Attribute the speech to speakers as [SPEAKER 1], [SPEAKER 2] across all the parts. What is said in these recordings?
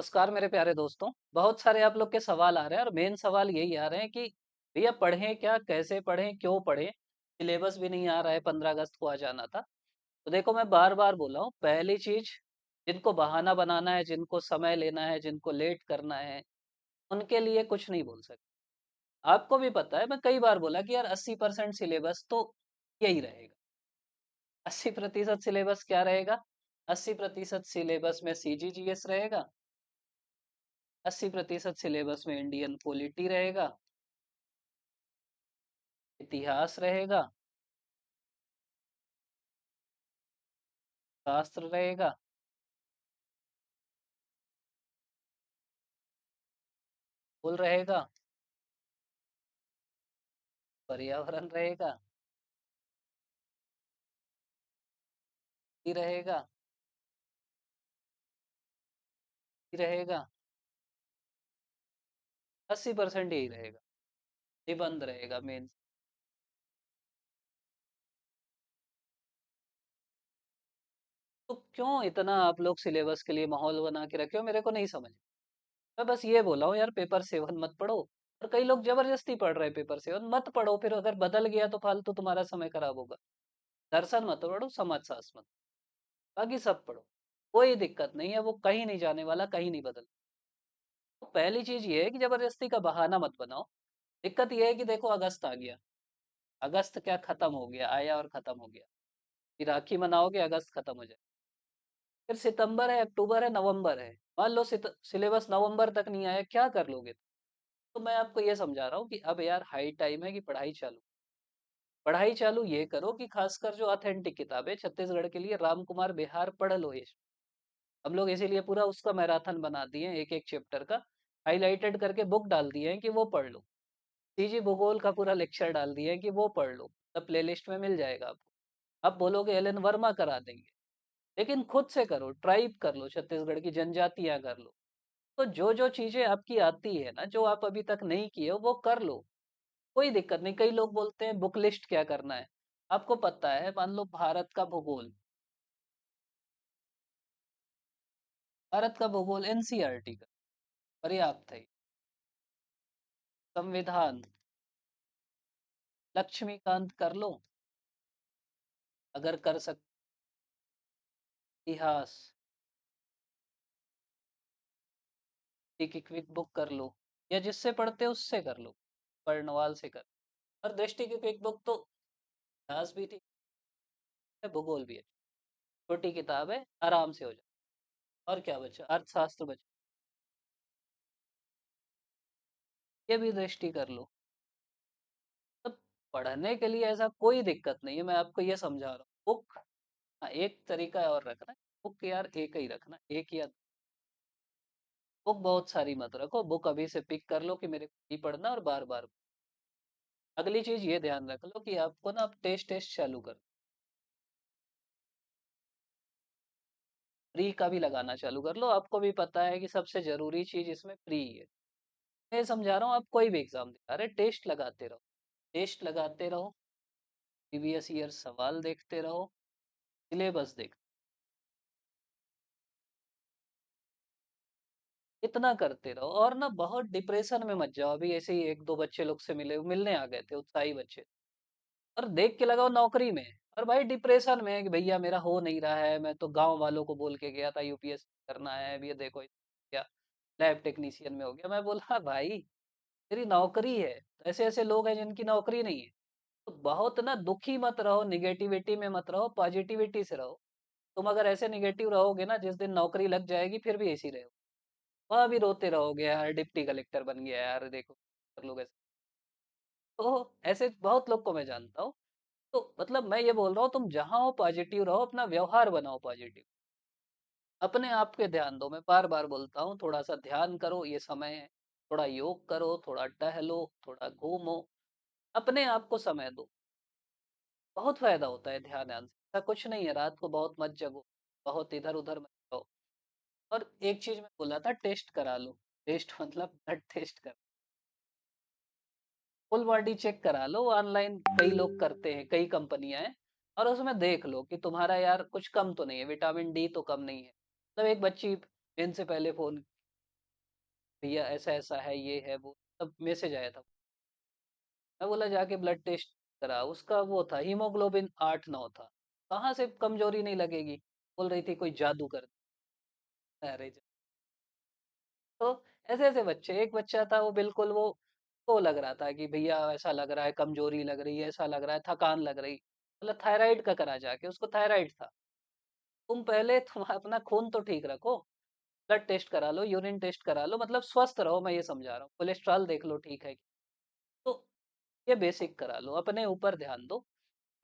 [SPEAKER 1] नमस्कार मेरे प्यारे दोस्तों। बहुत सारे आप लोग के सवाल आ रहे हैं और मेन सवाल यही आ रहे हैं कि भैया पढ़ें क्या, कैसे पढ़ें, क्यों पढ़ें? सिलेबस भी नहीं आ रहा है, 15 अगस्त को आ जाना था। तो देखो मैं बार-बार बोला हूँ, पहली चीज़ जिनको बहाना बनाना है, जिनको समय लेना है, जिनको लेट करना है, उनके लिए कुछ नहीं बोल सकते। आपको भी पता है मैं कई बार बोला कि यार 80% सिलेबस तो यही रहेगा। 80% सिलेबस क्या रहेगा? 80% सिलेबस में सीजीजीएस रहेगा, 80% सिलेबस में इंडियन पॉलिटी रहेगा, इतिहास रहेगा, शास्त्र रहेगा, भूगोल रहेगा, पर्यावरण रहेगा, रहेगा, रहेगा। 80% यही रहेगा। निबंध रहेगा मेन। तो क्यों इतना आप लोग सिलेबस के लिए माहौल बना के रखे हो, मेरे को नहीं समझ। मैं बस ये बोला हूँ यार, पेपर सेवन मत पढ़ो। और कई लोग जबरदस्ती पढ़ रहे हैं पेपर सेवन, मत पढ़ो, फिर अगर बदल गया तो फालतू तुम्हारा समय खराब होगा। दर्शन मत पढ़ो, समाजशास्त्र मत, बाकी सब पढ़ो। कोई दिक्कत नहीं है, वो कहीं नहीं जाने वाला, कहीं नहीं बदल। तो पहली चीज ये है कि जबरदस्ती का बहाना मत बनाओ। दिक्कत ये है कि देखो अगस्त आ गया। अगस्त क्या खत्म हो गया, आया और खत्म हो गया। फिर राखी मनाओगे, अगस्त खत्म हो जाए। फिर सितंबर है, अक्टूबर है, नवंबर है। मान लो सिलेबस नवंबर तक नहीं आया, क्या कर लोगे? तो मैं आपको ये समझा रहा हूँ कि अब यार हाई टाइम है कि पढ़ाई चालू। पढ़ाई चालू ये करो कि खासकर जो ऑथेंटिक किताबें छत्तीसगढ़ के लिए, राम कुमार बिहार पढ़ लो ये। हम लोग इसीलिए पूरा उसका मैराथन बना दिए हैं, एक एक चैप्टर का हाईलाइटेड करके बुक डाल दिए हैं कि वो पढ़ लो। सीजी भूगोल का पूरा लेक्चर डाल दिया है कि वो पढ़ लो। तब प्लेलिस्ट में मिल जाएगा आपको। आप बोलोगे एलन वर्मा करा देंगे, लेकिन खुद से करो, ट्राइब कर लो, छत्तीसगढ़ की जनजातियां कर लो। तो जो जो चीजें आपकी आती है ना, जो आप अभी तक नहीं किए हो, वो कर लो। कोई दिक्कत नहीं। कई लोग बोलते हैं बुक लिस्ट क्या करना है। आपको पता है, मान लो भारत का भूगोल, भारत का भूगोल एनसीईआरटी का पर्याप्त है। संविधान लक्ष्मीकांत कर लो, अगर कर सकते। इतिहास एक एक क्विक बुक कर लो, या जिससे पढ़ते हो उससे कर लो, पर्णवाल से कर। और दृष्टि की क्विक बुक तो इतिहास भी ठीक है, भूगोल भी है। छोटी किताब है, आराम से हो जाए। और क्या बचा? अर्थशास्त्र बचा, ये भी दृष्टि कर लो। तब पढ़ने के लिए ऐसा कोई दिक्कत नहीं है, मैं आपको ये समझा रहा हूँ। बुक, हाँ, एक तरीका और रखना है। बुक यार एक ही रखना, एक या बुक बहुत सारी मत रखो। बुक अभी से पिक कर लो कि मेरे को ही पढ़ना, और बार बार। अगली चीज ये ध्यान रख लो कि आपको ना अब टेस्ट टेस्ट चालू कर, प्री का भी लगाना चालू कर लो। आपको भी पता है कि सबसे जरूरी चीज इसमें प्री है। मैं समझा रहा हूँ, आप कोई भी एग्जाम दे, अरे टेस्ट लगाते रहो, टेस्ट लगाते रहो, प्रीवियस ईयर सवाल देखते रहो, सिलेबस देख, इतना करते रहो। और ना बहुत डिप्रेशन में मत जाओ। अभी ऐसे ही एक दो बच्चे लोग से मिलने आ गए थे, उत्साही बच्चे, और देख के लगाओ नौकरी में। और भाई डिप्रेशन में है कि भैया मेरा हो नहीं रहा है, मैं तो गांव वालों को बोल के गया था यूपीएससी करना है, अब ये देखो क्या लैब टेक्नीशियन में हो गया। मैं बोला भाई तेरी नौकरी है। ऐसे ऐसे लोग हैं जिनकी नौकरी नहीं है। तो बहुत ना दुखी मत रहो, निगेटिविटी में मत रहो, पॉजिटिविटी से रहो। तुम अगर ऐसे निगेटिव रहोगे ना, जिस दिन नौकरी लग जाएगी फिर भी ऐसी रहो, वहां भी रोते रहोगे, यार डिप्टी कलेक्टर बन गया यार, देखो लोग ऐसे। तो ऐसे बहुत लोग को मैं जानता हूँ। तो मतलब मैं ये बोल रहा हूँ, तुम जहाँ हो पॉजिटिव रहो, अपना व्यवहार बनाओ पॉजिटिव। अपने आप पे ध्यान दो। मैं बार बार बोलता हूँ, थोड़ा सा ध्यान करो, ये समय है। थोड़ा योग करो, थोड़ा टहलो, थोड़ा घूमो, अपने आप को समय दो। बहुत फायदा होता है ध्यान ध्यान से। ऐसा कुछ नहीं है, रात को बहुत मत जगो, बहुत इधर उधर मत जाओ। और एक चीज मैं बोला था, टेस्ट करा लो। टेस्ट मतलब ब्लड टेस्ट कर, फुल बॉडी चेक करा लो ऑनलाइन। कई लोग करते हैं, कई कंपनियां हैं। और उसमें देख लो कि तुम्हारा यार कुछ कम तो नहीं है, विटामिन डी तो कम नहीं है। मतलब एक बच्ची मेन से पहले फोन भैया ऐसा-ऐसा है, ये है, वो सब मैसेज आया था। मैं बोला जाके ब्लड टेस्ट करा, उसका वो था हीमोग्लोबिन 8-9 था। कहाँ से कमज़ोरी नहीं लगेगी? बोल रही थी कोई जादू कर दिया। अरे! तो ऐसे-ऐसे बच्चे, एक बच्चा था वो बिल्कुल वो लग रहा था कि भैया ऐसा लग रहा है, कमज़ोरी लग रही है, ऐसा लग रहा है, थकान लग रही। मतलब थायराइड का करा जाके, उसको थायराइड था। तुम अपना खून तो ठीक रखो, ब्लड टेस्ट करा लो, यूरिन टेस्ट करा लो, मतलब स्वस्थ रहो, मैं ये समझा रहा हूँ। कोलेस्ट्रॉल देख लो ठीक है। तो ये बेसिक करा लो, अपने ऊपर ध्यान दो,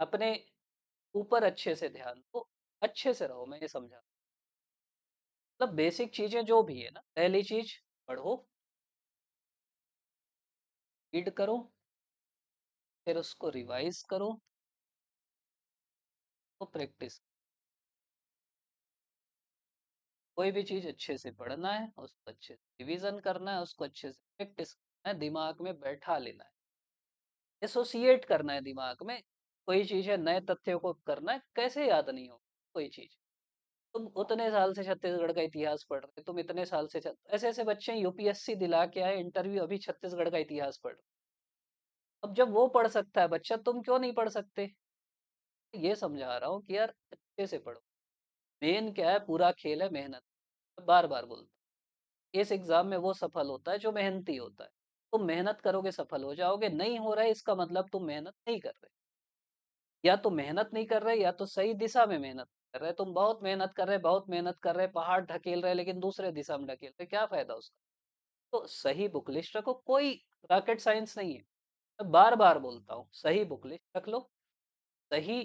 [SPEAKER 1] अपने ऊपर अच्छे से ध्यान दो, अच्छे से रहो, मैं ये समझा। मतलब बेसिक चीज़ें जो भी है ना, पहली चीज़ पढ़ो, रीड करो, फिर उसको रिवाइज़ करो, तो प्रैक्टिस। कोई भी चीज़ अच्छे से पढ़ना है, उसको अच्छे से रिवीज़न करना है, उसको अच्छे से प्रैक्टिस करना है, दिमाग में बैठा लेना है, एसोसिएट करना है दिमाग में। कोई चीज़ है, नए तथ्यों को करना है, कैसे याद नहीं हो कोई चीज़? तुम उतने साल से छत्तीसगढ़ का इतिहास पढ़ रहे, तुम इतने साल से ऐसे-ऐसे बच्चे यूपीएससी दिला के आए, इंटरव्यू अभी छत्तीसगढ़ का इतिहास पढ़ रहे। अब जब वो पढ़ सकता है बच्चा, तुम क्यों नहीं पढ़ सकते? ये समझा रहा हूँ कि यार अच्छे से पढ़ो। मेन क्या है, पूरा खेल है मेहनत। बार-बार बोलता हूँ। इस एग्ज़ाम में वो सफल होता है जो मेहनती होता है। तुम मेहनत करोगे सफल हो जाओगे, नहीं हो रहा है इसका मतलब तुम मेहनत नहीं कर रहे। या तो मेहनत नहीं कर रहे, या तो सही दिशा में मेहनत कर रहे। तुम बहुत मेहनत कर रहे, बहुत मेहनत कर रहे, पहाड़ ढकेल रहे, लेकिन दूसरे दिशा में ढकेल रहे, क्या फ़ायदा उसका? तो सही बुक लिस्ट रखो, कोई रॉकेट साइंस नहीं है। मैं बार-बार बोलता हूँ, सही बुक लिस्ट रख लो, सही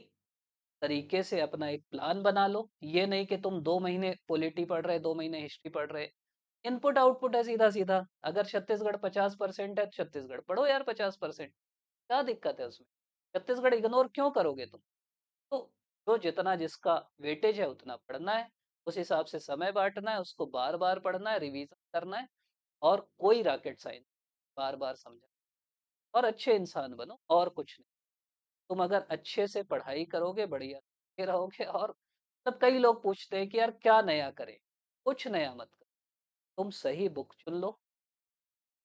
[SPEAKER 1] तरीके से अपना एक प्लान बना लो। ये नहीं कि तुम 2 महीने पॉलिटी पढ़ रहे, 2 महीने हिस्ट्री पढ़ रहे। इनपुट आउटपुट है सीधा-सीधा। अगर छत्तीसगढ़ 50% है, छत्तीसगढ़ पढ़ो यार 50%। क्या दिक्कत है उसमें? छत्तीसगढ़ इग्नोर क्यों करोगे तुम? तो जो जितना जिसका वेटेज है उतना पढ़ना है, उस हिसाब से समय बाँटना है, उसको बार-बार पढ़ना है, रिवीज़न करना है, और कोई रॉकेट साइंस बार-बार समझा, और अच्छे इंसान बनो, और कुछ नहीं। तुम अगर अच्छे से पढ़ाई करोगे, बढ़िया से रहोगे। और तब कई लोग पूछते हैं कि यार क्या नया करें? कुछ नया मत करो। तुम सही बुक चुन लो,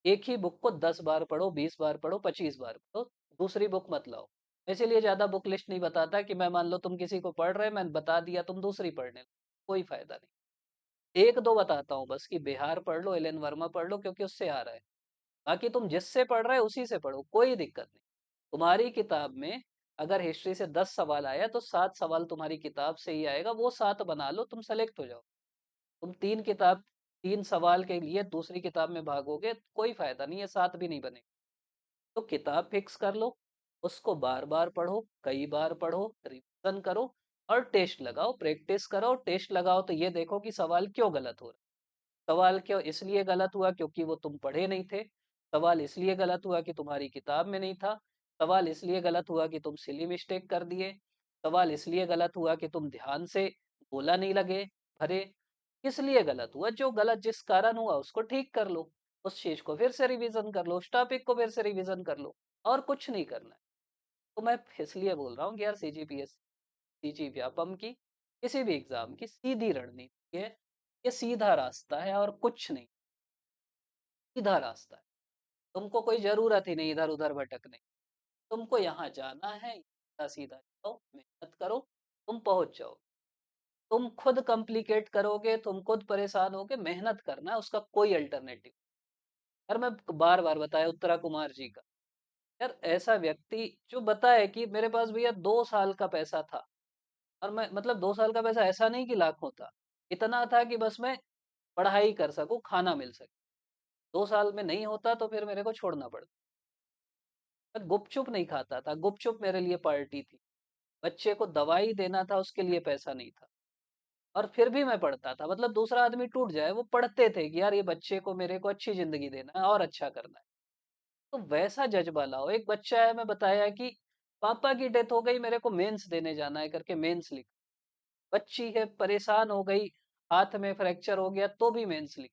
[SPEAKER 1] एक ही बुक को 10 बार पढ़ो, 20 बार पढ़ो, 25 बार पढ़ो, दूसरी बुक मत लाओ। इसीलिए ज़्यादा बुक लिस्ट नहीं बताता कि मैं मान लो तुम किसी को पढ़ रहे, मैंने बता दिया तुम दूसरी पढ़ने लगो, कोई फ़ायदा नहीं। 1-2 बताता हूँ बस कि बिहार पढ़ लो, एल एन वर्मा पढ़ लो, क्योंकि उससे आ रहा है। बाकी तुम जिससे पढ़ रहे हो उसी से पढ़ो, कोई दिक्कत नहीं। तुम्हारी किताब में अगर हिस्ट्री से 10 सवाल आया तो 7 सवाल तुम्हारी किताब से ही आएगा, वो 7 बना लो, तुम सेलेक्ट हो जाओ। तुम 3 सवाल के लिए दूसरी किताब में भागोगे, कोई फ़ायदा नहीं है, 7 भी नहीं बनेगा। तो किताब फिक्स कर लो, उसको बार-बार पढ़ो, कई बार पढ़ो, रिवीजन करो, और टेस्ट लगाओ, प्रैक्टिस करो, टेस्ट लगाओ, तो ये देखो कि सवाल क्यों गलत हो रहा है। सवाल क्यों इसलिए गलत हुआ क्योंकि वो तुम पढ़े नहीं थे। सवाल इसलिए गलत हुआ कि तुम्हारी किताब में नहीं था। सवाल इसलिए गलत हुआ कि तुम सिली मिस्टेक कर दिए। सवाल इसलिए गलत हुआ कि तुम ध्यान से बोला नहीं लगे भरे। किस लिए गलत हुआ? जो गलत जिस कारण हुआ उसको ठीक कर लो। उस चीज को फिर से रिवीजन कर लो, उस टॉपिक को फिर से रिवीजन कर लो, और कुछ नहीं करना है। तो मैं इसलिए बोल रहा हूँ कि यार सीजीपीएस, सीजी व्यापम की, किसी भी एग्जाम की सीधी रणनीति है। ये सीधा रास्ता है और कुछ नहीं, सीधा रास्ता है। तुमको कोई जरूरत ही नहीं इधर उधर भटकने। तुमको यहाँ जाना है, सीधा सीधा जाओ, मेहनत करो, तुम पहुंच जाओ। तुम खुद कॉम्प्लिकेट करोगे, तुम खुद परेशान होगे, मेहनत करना है, उसका कोई अल्टरनेटिव। यार मैं बार बार बताया उत्तरा कुमार जी का। यार ऐसा व्यक्ति जो बताए कि मेरे पास भैया 2 साल का पैसा था, और मैं मतलब 2 साल का पैसा ऐसा नहीं कि लाखों था, इतना था कि बस मैं पढ़ाई कर सकूं, खाना मिल सके। 2 साल में नहीं होता तो फिर मेरे को छोड़ना पड़ता। मैं गुपचुप नहीं खाता था, गुपचुप मेरे लिए पार्टी थी। बच्चे को दवाई देना था, उसके लिए पैसा नहीं था, और फिर भी मैं पढ़ता था। मतलब दूसरा आदमी टूट जाए, वो पढ़ते थे कि यार ये बच्चे को, मेरे को अच्छी जिंदगी देना है और अच्छा करना है। तो वैसा जज्बा लाओ। एक बच्चा है, मैं बताया कि पापा की डेथ हो गई, मेरे को मेंस देने जाना है करके मेंस लिख। बच्ची है, परेशान हो गई, हाथ में फ्रैक्चर हो गया तो भी मेंस लिख।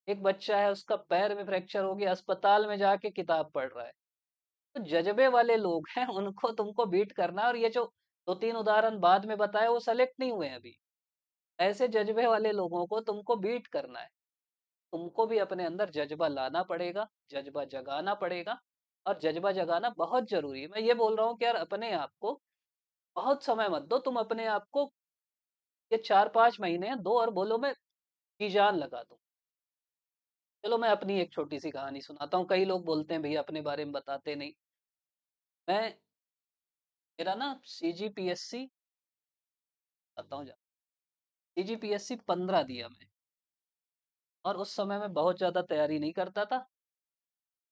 [SPEAKER 1] एक बच्चा है, उसका पैर में फ्रैक्चर हो गया, अस्पताल में जाके किताब पढ़ रहा है। तो जज्बे वाले लोग हैं, उनको तुमको बीट करना है। और ये जो 2-3 उदाहरण बाद में बताए वो सेलेक्ट नहीं हुए हैं अभी। ऐसे जज्बे वाले लोगों को तुमको बीट करना है। तुमको भी अपने अंदर जज़्बा लाना पड़ेगा, जज़्बा जगाना पड़ेगा और जज़्बा जगाना बहुत ज़रूरी है। मैं ये बोल रहा हूँ कि यार अपने आप को बहुत समय मत दो, तुम अपने आप को ये 4-5 महीने हैं, दो और बोलो मैं जी जान लगा दूँ। चलो मैं अपनी एक छोटी-सी कहानी सुनाता हूँ, कई लोग बोलते हैं भैया अपने बारे में बताते नहीं। मैं मेरा ना सीजीपीएससी बताता हूँ, सीजीपीएससी 15 दिया मैं और उस समय मैं बहुत ज़्यादा तैयारी नहीं करता था।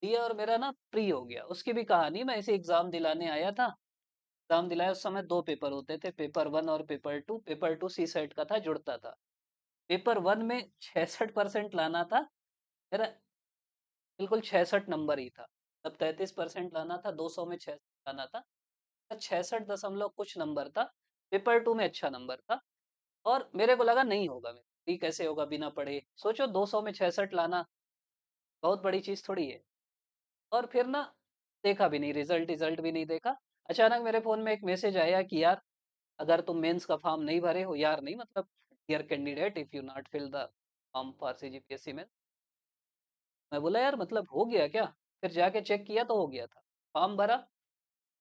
[SPEAKER 1] दिया और मेरा ना प्री हो गया। उसकी भी कहानी, मैं ऐसे एग्ज़ाम दिलाने आया था। एग्ज़ाम दिलाया, उस समय 2 पेपर होते थे, पेपर 1 और पेपर 2। पेपर 2 सीसेट का था, जुड़ता था। पेपर 1 में 66% लाना था। मेरा बिल्कुल 66 नंबर ही था। तब 33% लाना था, 200 में 66 लाना था। 66 दशमलव कुछ नंबर था। पेपर 2 में अच्छा नंबर था और मेरे को लगा नहीं होगा मेरा, प्री कैसे होगा बिना पढ़े। सोचो 200 में 66 लाना बहुत बड़ी चीज़ थोड़ी है। और फिर ना देखा भी नहीं, रिजल्ट रिजल्ट भी नहीं देखा। अचानक मेरे फ़ोन में एक मैसेज आया कि यार अगर तुम मेंस का फॉर्म नहीं भरे हो, यार नहीं मतलब dear candidate, if you not fill the form for CGPSC में। मैं बोला यार मतलब हो गया क्या? फिर जाके चेक किया तो हो गया था। फॉर्म भरा,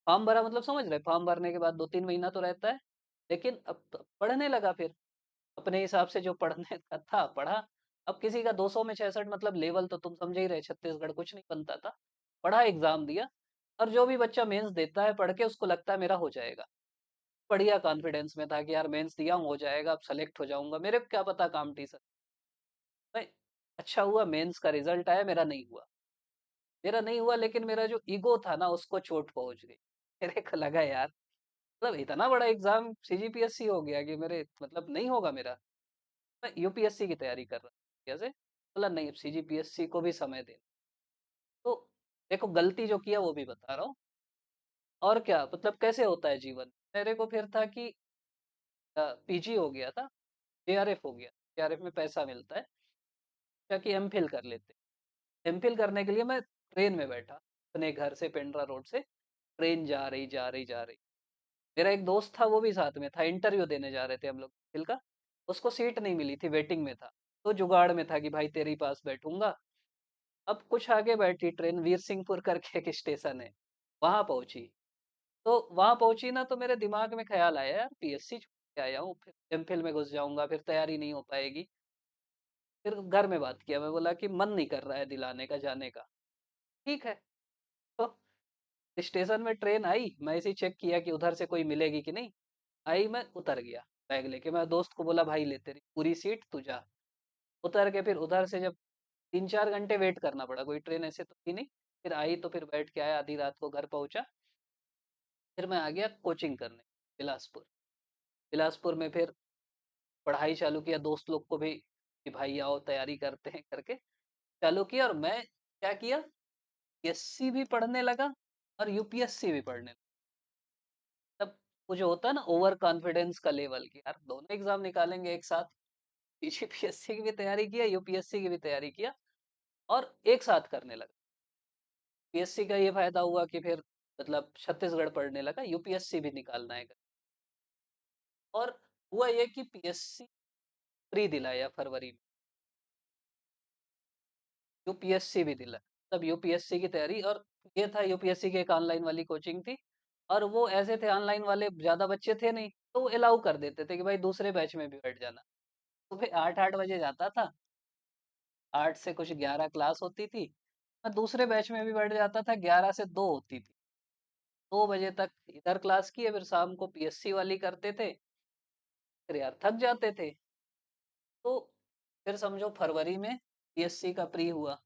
[SPEAKER 1] फॉर्म भरा मतलब समझ रहे, फॉर्म भरने के बाद 2-3 महीना तो रहता है। लेकिन अब पढ़ने लगा फिर, अपने हिसाब से जो पढ़ने का था पढ़ा। अब किसी का 200 में 66 मतलब लेवल तो तुम समझ ही रहे, छत्तीसगढ़ कुछ नहीं बनता था। पढ़ा, एग्जाम दिया और जो भी बच्चा मेंस देता है पढ़ के उसको लगता है मेरा हो जाएगा। बढ़िया कॉन्फिडेंस में था कि यार मेंस दिया हूँ, हो जाएगा, अब सेलेक्ट हो जाऊंगा। मेरे को क्या पता कॉम्पिटिशन में। अच्छा हुआ मेंस का रिजल्ट आया, मेरा नहीं हुआ। मेरा नहीं हुआ लेकिन मेरा जो ईगो था ना उसको चोट पहुंच गई। मेरे को लगा यार मतलब इतना बड़ा एग्जाम सीजीपीएससी हो गया कि मेरे मतलब नहीं होगा मेरा। मैं यूपीएससी की तैयारी कर रहा था कैसे, बोला नहीं अब सीजीपीएससी को भी समय दे। तो देखो गलती जो किया वो भी बता रहा हूँ। और क्या मतलब कैसे होता है जीवन। मेरे को फिर था कि पीजी हो गया था, जेआरएफ हो गया। जेआरएफ में पैसा मिलता है, क्या कि एमफिल कर लेते। एमफिल करने के लिए मैं ट्रेन में बैठा, अपने घर से पेंड्रा रोड से ट्रेन जा रही जा रही जा रही। मेरा एक दोस्त था वो भी साथ में था, इंटरव्यू देने जा रहे थे हम लोग एमफिल का। उसको सीट नहीं मिली थी, वेटिंग में था। तो जुगाड़ में था कि भाई तेरे पास बैठूंगा। अब कुछ आगे बैठी ट्रेन, वीर सिंहपुर करके एक स्टेशन है, वहां पहुंची। तो वहां पहुंची ना तो मेरे दिमाग में ख्याल आया यार पीएससी छोड़ के आया हूँ, फिर एमफिल में घुस जाऊंगा, फिर तैयारी नहीं हो पाएगी। फिर घर में बात किया, मैं बोला कि मन नहीं कर रहा है दिलाने का, जाने का। ठीक है। तो स्टेशन में ट्रेन आई, मैं इसे चेक किया कि उधर से कोई मिलेगी कि नहीं। आई, मैं उतर गया बैग लेके। मैं दोस्त को बोला भाई ले तेरी पूरी सीट, तू जा। उतर के फिर उधर से जब 3-4 घंटे वेट करना पड़ा, कोई ट्रेन ऐसे तो थी नहीं। फिर आई तो फिर बैठ के आया, आधी रात को घर पहुंचा। फिर मैं आ गया कोचिंग करने बिलासपुर। बिलासपुर में फिर पढ़ाई चालू किया, दोस्त लोग को भी कि भाई आओ तैयारी करते हैं करके चालू किया। और मैं क्या किया, एससी भी पढ़ने लगा और यूपीएससी भी पढ़ने लगा। तब वो जो होता है ना ओवर कॉन्फिडेंस का लेवल की यार दोनों एग्जाम निकालेंगे एक साथ। पीसीपीएससी की भी तैयारी किया, यूपीएससी की भी तैयारी किया और एक साथ करने लगा। पीएससी का ये फायदा हुआ कि फिर मतलब छत्तीसगढ़ पढ़ने लगा, यूपीएससी भी निकालना है। और हुआ ये कि पीएससी प्री दिलाया फरवरी में, यूपीएससी भी दिला। तब यूपीएससी की तैयारी, और ये था यूपीएससी की एक ऑनलाइन वाली कोचिंग थी। और वो ऐसे थे ऑनलाइन वाले, ज्यादा बच्चे थे नहीं तो वो अलाउ कर देते थे कि भाई दूसरे बैच में भी बैठ जाना। सुबह 8-8 बजे जाता था, 8 से कुछ 11 क्लास होती थी। मैं दूसरे बैच में भी बैठ जाता था, 11 से 2 होती थी। 2 बजे तक इधर क्लास की, फिर शाम को पीएससी वाली करते थे। फिर यार थक जाते थे। तो फिर समझो फरवरी में पीएससी का प्री हुआ।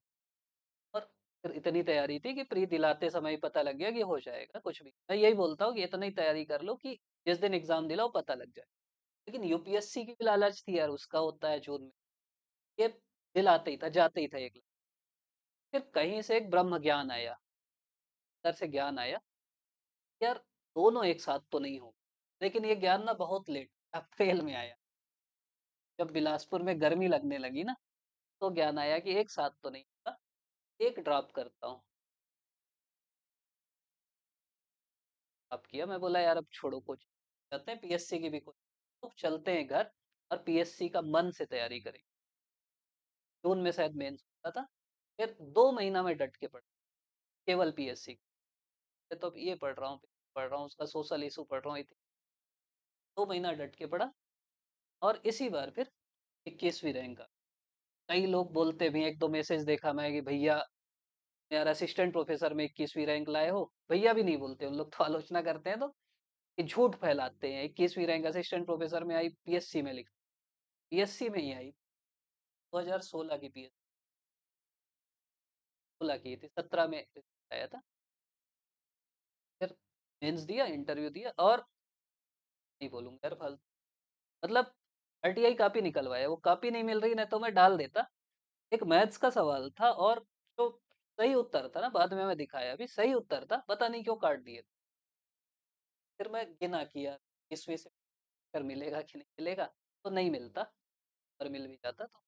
[SPEAKER 1] और फिर इतनी तैयारी थी कि प्री दिलाते समय ही पता लग गया कि हो जाएगा कुछ भी। मैं यही बोलता हूँ कि इतनी तैयारी कर लो कि जिस दिन एग्जाम दिलाओ पता लग जाए। लेकिन यूपीएससी की भी लालच थी यार, उसका होता है जून में। ये दिलाते ही था, जाते ही था एक। फिर कहीं से एक ब्रह्म ज्ञान आया, अंदर से ज्ञान आया यार दोनों एक साथ तो नहीं हो। लेकिन ये ज्ञान ना बहुत लेट, अप्रैल में आया, जब बिलासपुर में गर्मी लगने लगी ना। तो ज्ञान आया कि एक साथ तो नहीं होगा, एक ड्रॉप करता हूँ। अब किया, मैं बोला यार अब छोड़ो कोचिंग, जाते हैं पीएससी की भी कोचिंग, तो चलते हैं घर और पीएससी का मन से तैयारी करेंगे। जून में शायद मेंस होता था। फिर 2 महीना में डट के पढ़ा केवल पीएससी। तो अब ये पढ़ रहा हूँ उसका सोशल इशू पढ़ रहा हूँ। 2 महीना डट के पढ़ा और इसी बार फिर 21वीं रैंक आ। कई लोग बोलते भी हैं, एक दो मैसेज देखा मैं कि भैया यार असिस्टेंट प्रोफेसर में 21वीं रैंक लाए हो। भैया भी नहीं बोलते, उन लोग तो आलोचना करते हैं तो कि झूठ फैलाते हैं। 21वीं रैंक असिस्टेंट प्रोफेसर में आई, पीएससी में लिख, पीएससी में ही आई। 2016 की पीएससी 16 की थी, 17 में आया था। फिर मेंस दिया, इंटरव्यू दिया और नहीं बोलूंगा यार फालतू, मतलब आरटीआई कॉपी निकलवाया, वो कॉपी नहीं मिल रही, नहीं तो मैं डाल देता। एक मैथ्स का सवाल था और जो सही उत्तर था ना, बाद में मैं दिखाया भी सही उत्तर था, पता नहीं क्यों काट दिए। फिर मैं गिना किया इसमें से कर मिलेगा कि नहीं मिलेगा, तो नहीं मिलता। और मिल भी जाता तो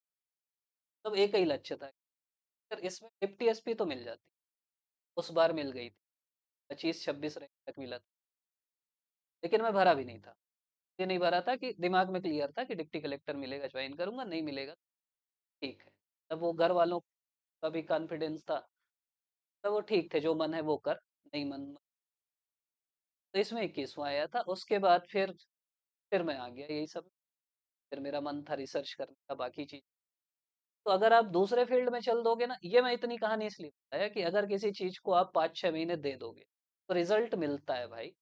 [SPEAKER 1] तब एक ही लक्ष्य था, फिर इसमें 50 एसपी तो मिल जाती। उस बार मिल गई थी, 25-26 रैंक तक मिला था। लेकिन मैं भरा भी नहीं था, ये नहीं भरा था कि दिमाग में क्लियर था कि डिप्टी कलेक्टर मिलेगा ज्वाइन करूंगा, नहीं मिलेगा ठीक है। तब वो घर वालों का भी कॉन्फिडेंस था, तब वो ठीक थे, जो मन है वो कर, नहीं मन। तो इसमें 21वां आया था। उसके बाद फिर मैं आ गया यही सब। फिर मेरा मन था रिसर्च करने का, बाकी चीज। तो अगर आप दूसरे फील्ड में चल दोगे ना, ये मैं इतनी कहानी इसलिए बताया कि अगर किसी चीज को आप 5-6 महीने दे दोगे तो रिजल्ट मिलता है भाई।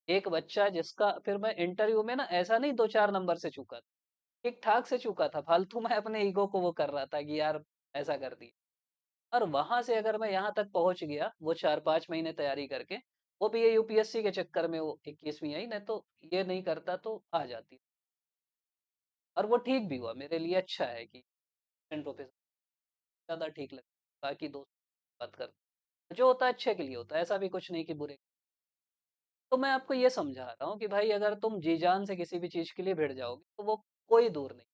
[SPEAKER 1] एक बच्चा जिसका, फिर मैं इंटरव्यू में ना ऐसा नहीं 2-4 नंबर से चूका था, ठीक ठाक से चूका था, फालतू मैं अपने ईगो को वो कर रहा था कि यार ऐसा कर दिया। और वहां से अगर मैं यहाँ तक पहुंच गया वो 4-5 महीने तैयारी करके, वो भी ये यूपीएससी के चक्कर में वो 21वीं आई, नहीं तो ये नहीं करता तो आ जाती। और वो ठीक भी हुआ मेरे लिए, अच्छा है कि प्रोफेसर ज्यादा ठीक लगता, बाकी दोस्त बात कर, जो होता है अच्छे के लिए होता है, ऐसा भी कुछ नहीं कि बुरे। तो मैं आपको ये समझा रहा हूँ कि भाई अगर तुम जी जान से किसी भी चीज के लिए भिड़ जाओगे तो वो कोई दूर नहीं।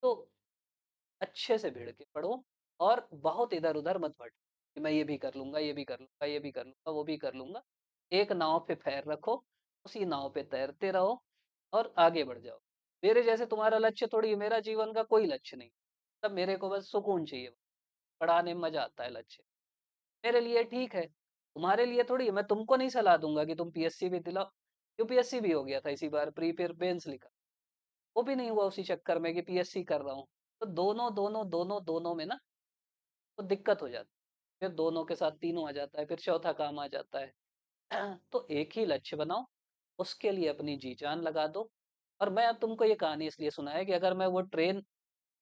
[SPEAKER 1] तो अच्छे से भिड़ के पढ़ो और बहुत इधर उधर मत भटको कि मैं ये भी कर लूंगा, ये भी कर लूंगा, ये भी कर लूंगा, वो भी कर लूंगा। एक नाव पे पैर रखो, उसी नाव पे तैरते रहो और आगे बढ़ जाओ। मेरे जैसे तुम्हारा लक्ष्य थोड़ी है, मेरा जीवन का कोई लक्ष्य नहीं। तब मेरे को बस सुकून चाहिए, पढ़ाने में मजा आता है लक्ष्य। मेरे लिए ठीक है, तुम्हारे लिए थोड़ी है। मैं तुमको नहीं सलाह दूंगा कि तुम पीएससी भी दिलाओ। यूपीएससी भी हो गया था इसी बार, प्री प्रिपेरेंस लिखा, वो भी नहीं हुआ उसी चक्कर में कि पीएससी कर रहा हूँ। तो दोनों दोनों दोनों दोनों में ना तो दिक्कत हो जाती है। फिर दोनों के साथ तीनों आ जाता है, फिर चौथा काम आ जाता है। तो एक ही लक्ष्य बनाओ, उसके लिए अपनी जी जान लगा दो। और मैं अब तुमको ये कहानी इसलिए सुना है कि अगर मैं वो ट्रेन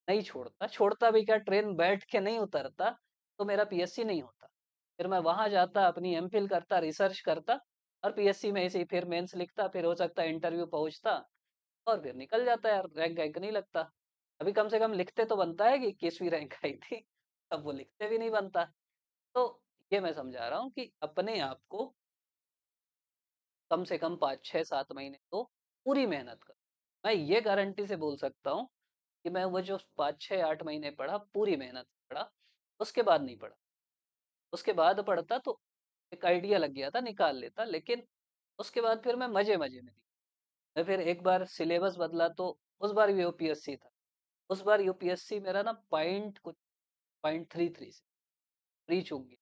[SPEAKER 1] नहीं छोड़ता, छोड़ता भी क्या, ट्रेन बैठ के नहीं उतरता, तो मेरा पीएससी नहीं होता। फिर मैं वहां जाता, अपनी एमफिल करता, रिसर्च करता और पीएससी में ऐसे ही फिर मेंस लिखता, फिर हो सकता है इंटरव्यू पहुंचता और फिर निकल जाता यार, रैंक रैंक नहीं लगता। अभी कम से कम लिखते तो बनता है कि 21वीं रैंक आई थी, अब वो लिखते भी नहीं बनता। तो ये मैं समझा रहा हूँ कि अपने आप को कम से कम 5-6-7 महीने तो पूरी मेहनत कर। मैं ये गारंटी से बोल सकता हूँ कि मैं वो जो 5-6-8 महीने पढ़ा, पूरी मेहनत से पढ़ा। उसके बाद नहीं पढ़ा। उसके बाद पढ़ता तो एक आइडिया लग गया था, निकाल लेता, लेकिन उसके बाद फिर मैं मजे मजे में थी। मैं फिर एक बार सिलेबस बदला तो उस बार भी यूपीएससी था। उस बार यूपीएससी मेरा ना पॉइंट कुछ 0.33 से फ्री चूक गया,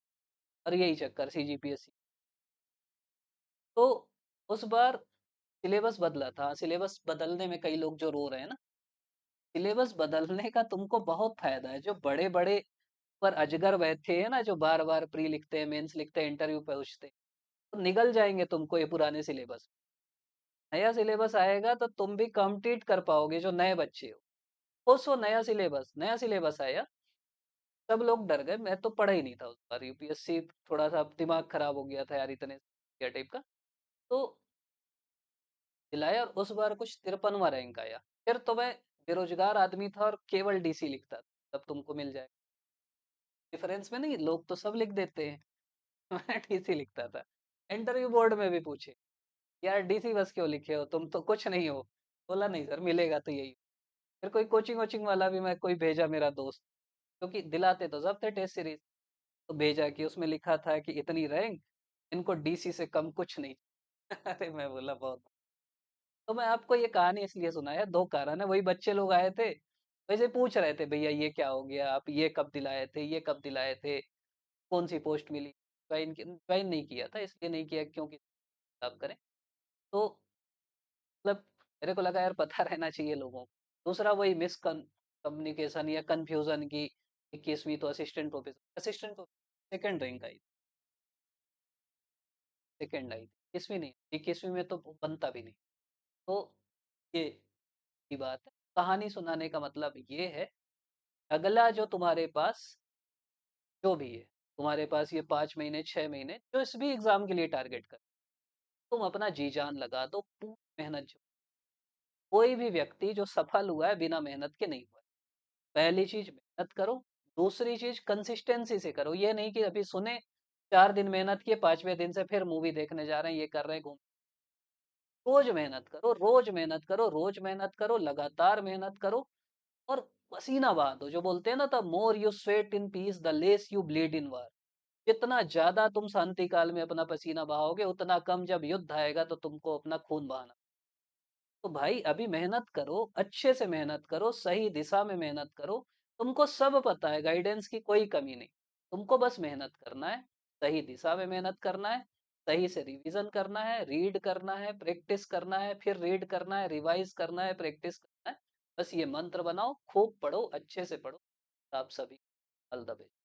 [SPEAKER 1] और यही चक्कर सीजीपीएससी। तो उस बार सिलेबस बदला था, सिलेबस बदलने में कई लोग जो रो रहे हैं ना, सिलेबस बदलने का तुमको बहुत फायदा है। जो बड़े बड़े पर अजगर बैठे हैं ना, जो बार बार प्री लिखते हैं, मेंस लिखते हैं, इंटरव्यू पहुंचते हैं, तो निगल जाएंगे तुमको ये पुराने सिलेबस। नया सिलेबस आएगा तो तुम भी कम्पीट कर पाओगे जो नए बच्चे हो। खुश हो, नया सिलेबस आया, सब लोग डर गए। मैं तो पढ़ा ही नहीं था उस बार यूपीएससी, थोड़ा सा दिमाग खराब हो गया था यार, इतने टाइप का। तो दिलाया और उस बार कुछ 53वां रैंक आया। फिर तो मैं बेरोजगार आदमी था और केवल डीसी लिखता था, तब तुमको मिल जाएगा। डिफरेंस में नहीं, लोग तो सब लिख देते हैं। मैं डीसी लिखता था। इंटरव्यू बोर्ड में भी पूछे, यार डीसी बस क्यों लिखे हो, तुम तो कुछ नहीं हो। बोला नहीं सर, मिलेगा तो यही। फिर कोई कोचिंग वोचिंग वाला भी मैं कोई भेजा, मेरा दोस्त, क्योंकि दिलाते तो सब थे टेस्ट सीरीज, तो भेजा कि उसमें लिखा था कि इतनी रैंक, इनको डीसी से कम कुछ नहीं। अरे मैं बोला बहुत। तो मैं आपको ये कहानी इसलिए सुनाया, दो कारण है। वही बच्चे लोग आए थे, वैसे पूछ रहे थे भैया ये क्या हो गया? आप ये कब दिलाए थे? ये कब दिलाए थे? कौन-सी पोस्ट मिली? ज्वाइन नहीं किया था इसलिए नहीं किया क्योंकि आप करें। तो मतलब मेरे को लगा यार पता रहना चाहिए लोगों को। दूसरा वही कम्युनिकेशन या कन्फ्यूज़न की 21वीं तो असिस्टेंट प्रोफेसर सेकंड रैंक आई, सेकंड आई। 21वीं नहीं, 21वीं में तो बनता भी नहीं। तो ये की बात है। कहानी सुनाने का मतलब ये है, अगला जो तुम्हारे पास जो भी है, तुम्हारे पास ये 5 महीने, 6 महीने जो इस भी एग्ज़ाम के लिए टारगेट कर, तुम अपना जी जान लगा दो, पूरी मेहनत जो कोई भी व्यक्ति जो सफल हुआ है बिना मेहनत के नहीं हुआ है। पहली चीज़ मेहनत करो, दूसरी चीज़ कंसिस्टेंसी से करो। ये नहीं कि अभी सुने, 4 दिन मेहनत किए, 5वें दिन से फिर मूवी देखने जा रहे हैं, ये कर रहे हैं, घूम रोज़ मेहनत करो, रोज़ मेहनत करो, रोज़ मेहनत करो, लगातार मेहनत करो और पसीना बहा दो। जो बोलते हैं ना, the more you sweat in peace the less you bleed in war. जितना ज़्यादा तुम शांति काल में अपना पसीना बहाओगे, उतना कम जब युद्ध आएगा तो तुमको अपना खून बहाना। तो भाई अभी मेहनत करो, अच्छे से मेहनत करो, सही दिशा में मेहनत करो। तुमको सब पता है, गाइडेंस की कोई कमी नहीं। तुमको बस मेहनत करना है, सही दिशा में मेहनत करना है, सही से रिवीजन करना है, रीड करना है, प्रैक्टिस करना है, फिर रीड करना है, रिवाइज करना है, प्रैक्टिस करना है। बस ये मंत्र बनाओ, खूब पढ़ो, अच्छे से पढ़ो। आप सभी ऑल द बेस्ट।